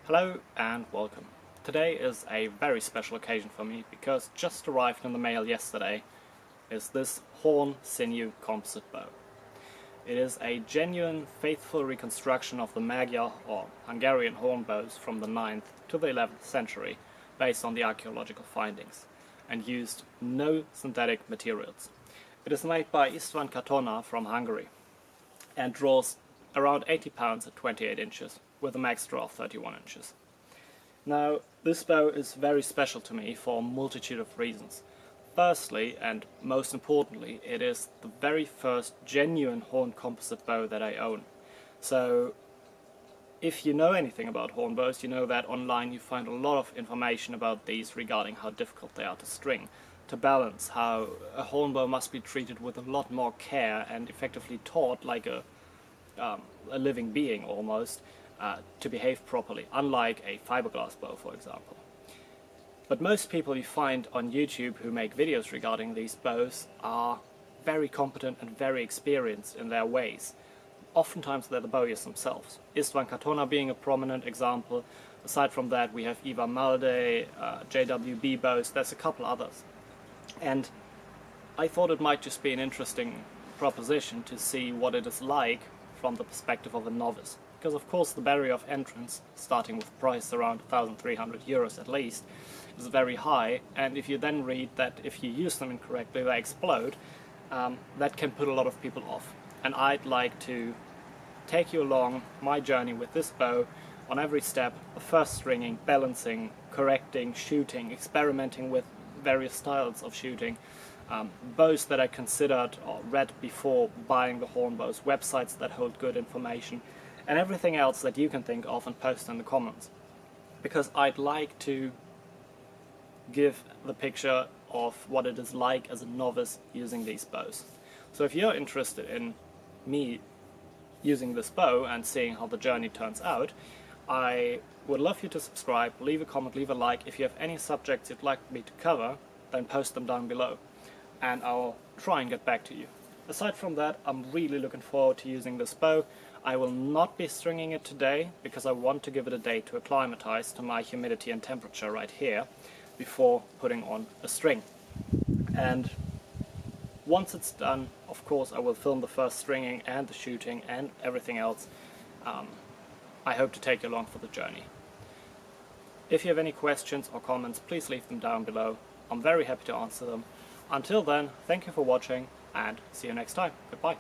Hello and welcome. Today is a very special occasion for me because just arrived in the mail yesterday is this Sinew composite bow. It is a genuine, faithful reconstruction of the Magyar or Hungarian hornbows from the 9th to the 11th century based on the archaeological findings and used no synthetic materials. It is made by István Katona from Hungary and draws around 80 pounds at 28 inches with a max draw of 31 inches. Now, this bow is very special to me for a multitude of reasons. Firstly, and most importantly, it is the very first genuine horn composite bow that I own. So, if you know anything about horn bows, you know that online you find a lot of information about these regarding how difficult they are to string, to balance, how a horn bow must be treated with a lot more care and effectively taught like a living being almost, to behave properly, unlike a fiberglass bow, for example. But most people you find on YouTube who make videos regarding these bows are very competent and very experienced in their ways. Oftentimes they're the bowyers themselves. István Katona being a prominent example. Aside from that we have Ivar Malde, JWB bows, there's a couple others. And I thought it might just be an interesting proposition to see what it is like from the perspective of a novice. Because of course the barrier of entrance, starting with price around 1,300 euros at least, is very high, and if you then read that if you use them incorrectly they explode, that can put a lot of people off. And I'd like to take you along my journey with this bow on every step, the first stringing, balancing, correcting, shooting, experimenting with various styles of shooting, bows that I considered or read before buying the horn bows, websites that hold good information, and everything else that you can think of and post in the comments. Because I'd like to give the picture of what it is like as a novice using these bows. So if you're interested in me using this bow and seeing how the journey turns out, I would love you to subscribe, leave a comment, leave a like. If you have any subjects you'd like me to cover, then post them down below and I'll try and get back to you. Aside from that, I'm really looking forward to using this bow. I will not be stringing it today because I want to give it a day to acclimatize to my humidity and temperature right here before putting on a string. And once it's done, of course, I will film the first stringing and the shooting and everything else. I hope to take you along for the journey. If you have any questions or comments, please leave them down below. I'm very happy to answer them. Until then, thank you for watching and see you next time. Goodbye.